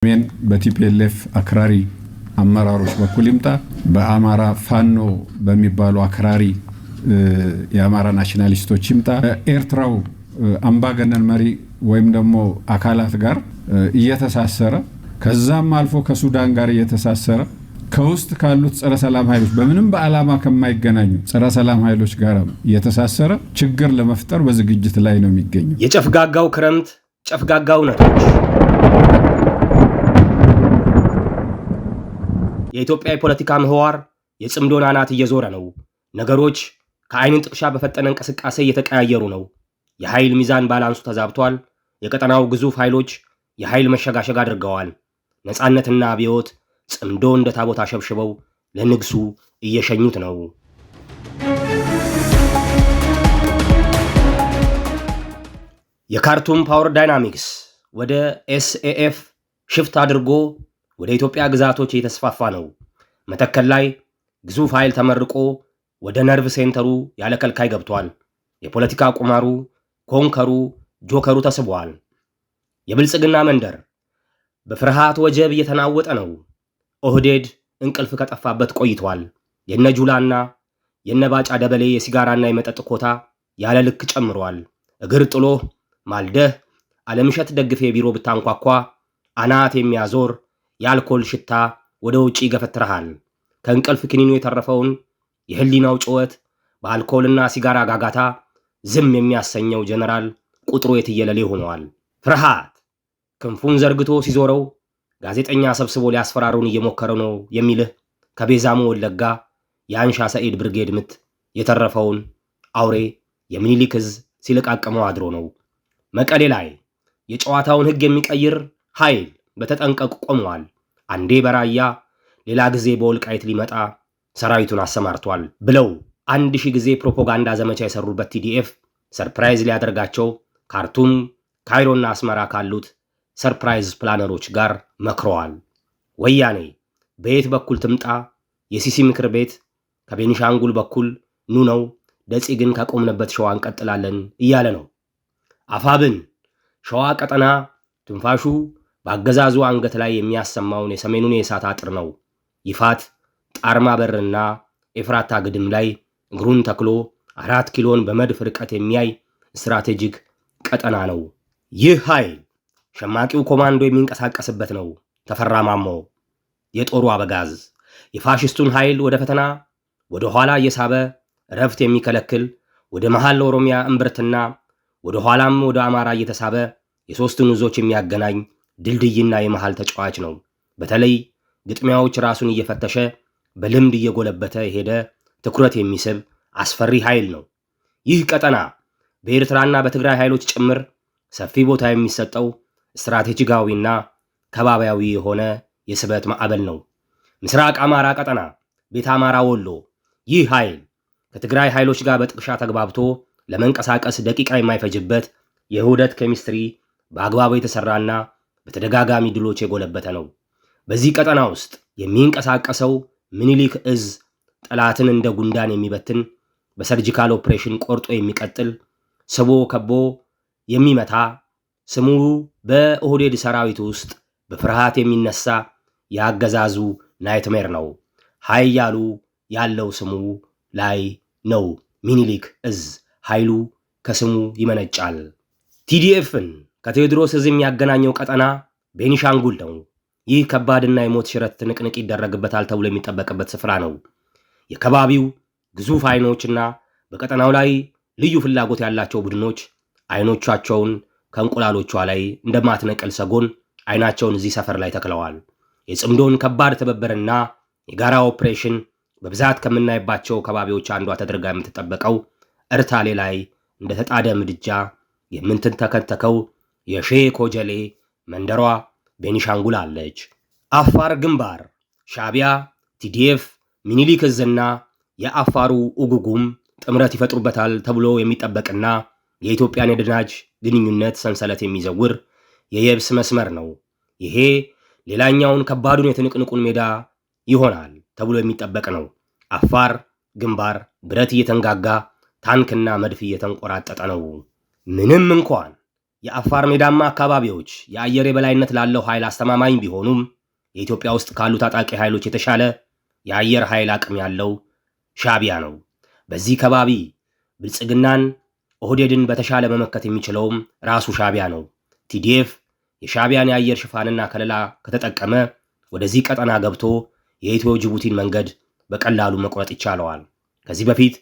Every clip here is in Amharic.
ሜን በቲፒኤልኤፍ አክራሪ አመራሮች በኩል ይምጣ በአማራ ፋኖ በሚባሉ አክራሪ የአማራ ናሽናሊስቶች ይምጣ ኤርትራው አምባገነን መሪ ወይም ደግሞ አካላት ጋር እየተሳሰረ ከዛም አልፎ ከሱዳን ጋር እየተሳሰረ ከውስጥ ካሉት ጸረ ሰላም ኃይሎች በምንም በአላማ ከማይገናኙ ጸረ ሰላም ኃይሎች ጋር እየተሳሰረ ችግር ለመፍጠር በዝግጅት ላይ ነው የሚገኘው። የጨፍጋጋው ክረምት ጨፍጋጋው ነቶች የኢትዮጵያ የፖለቲካ ምህዋር የጽምዶን አናት እየዞረ ነው። ነገሮች ከአይን ጥቅሻ በፈጠነ እንቅስቃሴ እየተቀያየሩ ነው። የኃይል ሚዛን ባላንሱ ተዛብቷል። የቀጠናው ግዙፍ ኃይሎች የኃይል መሸጋሸግ አድርገዋል። ነፃነትና አብዮት ጽምዶ እንደ ታቦት አሸብሽበው ለንግሱ እየሸኙት ነው። የካርቱም ፓወር ዳይናሚክስ ወደ ኤስኤኤፍ ሽፍት አድርጎ ወደ ኢትዮጵያ ግዛቶች እየተስፋፋ ነው። መተከል ላይ ግዙፍ ኃይል ተመርቆ ወደ ነርቭ ሴንተሩ ያለ ከልካይ ገብቷል። የፖለቲካ ቁማሩ ኮንከሩ ጆከሩ ተስቧል። የብልጽግና መንደር በፍርሃት ወጀብ እየተናወጠ ነው። ኦህዴድ እንቅልፍ ከጠፋበት ቆይቷል። የነጁላና የነባጫ ደበሌ የሲጋራና የመጠጥ ኮታ ያለ ልክ ጨምሯል። እግር ጥሎ ማልደህ አለምሸት ደግፌ ቢሮ ብታንኳኳ አናት የሚያዞር የአልኮል ሽታ ወደ ውጪ ገፈትረሃል። ከእንቅልፍ ክኒኑ የተረፈውን የህሊናው ጩኸት በአልኮልና ሲጋራ ጋጋታ ዝም የሚያሰኘው ጀነራል ቁጥሩ የትየለሌ ሆነዋል። ፍርሃት ክንፉን ዘርግቶ ሲዞረው ጋዜጠኛ ሰብስቦ ሊያስፈራሩን እየሞከረ ነው የሚልህ ከቤዛሙ ወለጋ የአንሻ ሰዒድ ብርጌድ ምት የተረፈውን አውሬ የሚኒሊክ ዕዝ ሲለቃቀመው አድሮ ነው። መቀሌ ላይ የጨዋታውን ህግ የሚቀይር ኃይል በተጠንቀቅ ቆሟል። አንዴ በራያ ሌላ ጊዜ በወልቃይት ሊመጣ ሰራዊቱን አሰማርቷል ብለው 1000 ጊዜ ፕሮፓጋንዳ ዘመቻ የሰሩበት ቲዲኤፍ ሰርፕራይዝ ሊያደርጋቸው ካርቱም ካይሮና አስመራ ካሉት ሰርፕራይዝ ፕላነሮች ጋር መክረዋል። ወያኔ በየት በኩል ትምጣ የሲሲ ምክር ቤት ከቤኒሻንጉል በኩል ኑ ነው፣ ደጺ ግን ከቆምነበት ሸዋ እንቀጥላለን እያለ ነው። አፋብን ሸዋ ቀጠና ትንፋሹ በአገዛዙ አንገት ላይ የሚያሰማውን የሰሜኑን የእሳት አጥር ነው። ይፋት ጣርማ በርና ኤፍራታ ግድም ላይ እግሩን ተክሎ 4 ኪሎን በመድፍ ርቀት የሚያይ ስትራቴጂክ ቀጠና ነው። ይህ ኃይል ሸማቂው ኮማንዶ የሚንቀሳቀስበት ነው። ተፈራ ማሞ የጦሩ አበጋዝ የፋሽስቱን ኃይል ወደ ፈተና ወደ ኋላ እየሳበ ረፍት የሚከለክል ወደ መሃል ኦሮሚያ እምብርትና ወደ ኋላም ወደ አማራ እየተሳበ የሶስቱን ዕዞች የሚያገናኝ ድልድይና የመሃል ተጫዋች ነው። በተለይ ግጥሚያዎች ራሱን እየፈተሸ በልምድ እየጎለበተ የሄደ ትኩረት የሚስብ አስፈሪ ኃይል ነው። ይህ ቀጠና በኤርትራና በትግራይ ኃይሎች ጭምር ሰፊ ቦታ የሚሰጠው ስትራቴጂካዊና ከባቢያዊ የሆነ የስበት ማዕበል ነው። ምስራቅ አማራ ቀጠና ቤተ አማራ ወሎ ይህ ኃይል ከትግራይ ኃይሎች ጋር በጥቅሻ ተግባብቶ ለመንቀሳቀስ ደቂቃ የማይፈጅበት የውህደት ኬሚስትሪ በአግባቡ የተሰራና በተደጋጋሚ ድሎች የጎለበተ ነው። በዚህ ቀጠና ውስጥ የሚንቀሳቀሰው ሚኒሊክ ዕዝ ጠላትን እንደ ጉንዳን የሚበትን በሰርጂካል ኦፕሬሽን ቆርጦ የሚቀጥል ስቦ ከቦ የሚመታ ስሙ በኦህዴድ ሰራዊት ውስጥ በፍርሃት የሚነሳ ያገዛዙ ናይትሜር ነው። ኃያሉ ያለው ስሙ ላይ ነው። ሚኒሊክ ዕዝ ኃይሉ ከስሙ ይመነጫል። ቲዲኤፍን ከቴዎድሮስ ዕዝ የሚያገናኘው ቀጠና ቤኒሻንጉል ነው። ይህ ከባድና የሞት ሽረት ትንቅንቅ ይደረግበታል ተብሎ የሚጠበቅበት ስፍራ ነው። የከባቢው ግዙፍ አይኖችና በቀጠናው ላይ ልዩ ፍላጎት ያላቸው ቡድኖች አይኖቻቸውን ከእንቁላሎቿ ላይ እንደማትነቀል ሰጎን አይናቸውን እዚህ ሰፈር ላይ ተክለዋል። የጽምዶን ከባድ ትብብርና የጋራ ኦፕሬሽን በብዛት ከምናይባቸው ከባቢዎች አንዷ ተደርጋ የምትጠበቀው እርታሌ ላይ እንደተጣደ ምድጃ የምትንተከተከው የሼህ ኮጀሌ መንደሯ ቤኒሻንጉል አለች። አፋር ግንባር ሻቢያ፣ ቲዲኤፍ፣ ሚኒሊክ ዕዝና የአፋሩ ኡጉጉም ጥምረት ይፈጥሩበታል ተብሎ የሚጠበቅና የኢትዮጵያን የነዳጅ ግንኙነት ሰንሰለት የሚዘውር የየብስ መስመር ነው። ይሄ ሌላኛውን ከባዱን የትንቅንቁን ሜዳ ይሆናል ተብሎ የሚጠበቅ ነው። አፋር ግንባር ብረት እየተንጋጋ ታንክና መድፍ እየተንቆራጠጠ ነው። ምንም እንኳን የአፋር ሜዳማ አካባቢዎች የአየር የበላይነት ላለው ኃይል አስተማማኝ ቢሆኑም የኢትዮጵያ ውስጥ ካሉ ታጣቂ ኃይሎች የተሻለ የአየር ኃይል አቅም ያለው ሻዕቢያ ነው። በዚህ ከባቢ ብልጽግናን ኦህዴድን በተሻለ መመከት የሚችለውም ራሱ ሻዕቢያ ነው። ቲዲኤፍ የሻዕቢያን የአየር ሽፋንና ከለላ ከተጠቀመ ወደዚህ ቀጠና ገብቶ የኢትዮ ጅቡቲን መንገድ በቀላሉ መቁረጥ ይቻለዋል። ከዚህ በፊት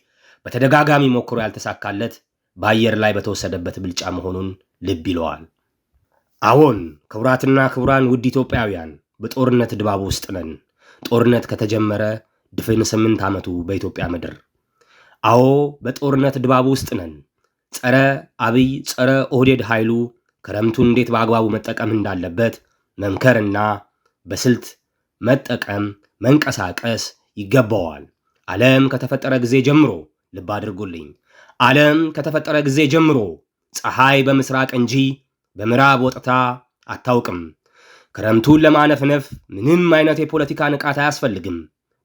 በተደጋጋሚ ሞክሮ ያልተሳካለት በአየር ላይ በተወሰደበት ብልጫ መሆኑን ልብ ይለዋል። አዎን ክቡራትና ክቡራን ውድ ኢትዮጵያውያን በጦርነት ድባብ ውስጥ ነን። ጦርነት ከተጀመረ ድፍን 8 ዓመቱ በኢትዮጵያ ምድር። አዎ በጦርነት ድባብ ውስጥ ነን። ጸረ አብይ ጸረ ኦህዴድ ኃይሉ ክረምቱን እንዴት በአግባቡ መጠቀም እንዳለበት መምከርና በስልት መጠቀም መንቀሳቀስ ይገባዋል። ዓለም ከተፈጠረ ጊዜ ጀምሮ ልብ አድርጉልኝ፣ ዓለም ከተፈጠረ ጊዜ ጀምሮ ፀሐይ በምስራቅ እንጂ በምዕራብ ወጥታ አታውቅም። ክረምቱን ለማነፍነፍ ምንም አይነት የፖለቲካ ንቃት አያስፈልግም።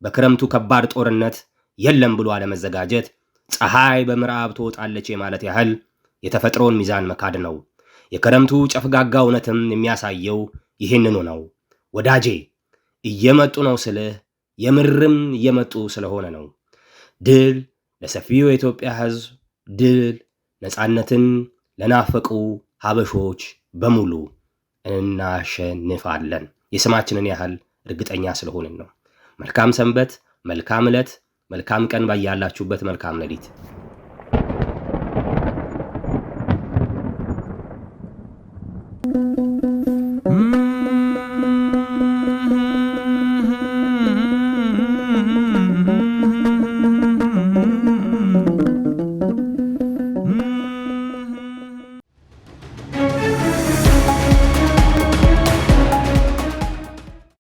በክረምቱ ከባድ ጦርነት የለም ብሎ አለመዘጋጀት ፀሐይ በምዕራብ ትወጣለች የማለት ያህል የተፈጥሮን ሚዛን መካድ ነው። የክረምቱ ጨፍጋጋ እውነትም የሚያሳየው ይህንኑ ነው። ወዳጄ እየመጡ ነው ስልህ የምርም እየመጡ ስለሆነ ነው። ድል ለሰፊው የኢትዮጵያ ሕዝብ፣ ድል ነፃነትን ለናፈቁ ሀበሾች በሙሉ። እናሸንፋለን። የስማችንን ያህል እርግጠኛ ስለሆንን ነው። መልካም ሰንበት፣ መልካም ዕለት፣ መልካም ቀን፣ ባያላችሁበት መልካም ሌሊት።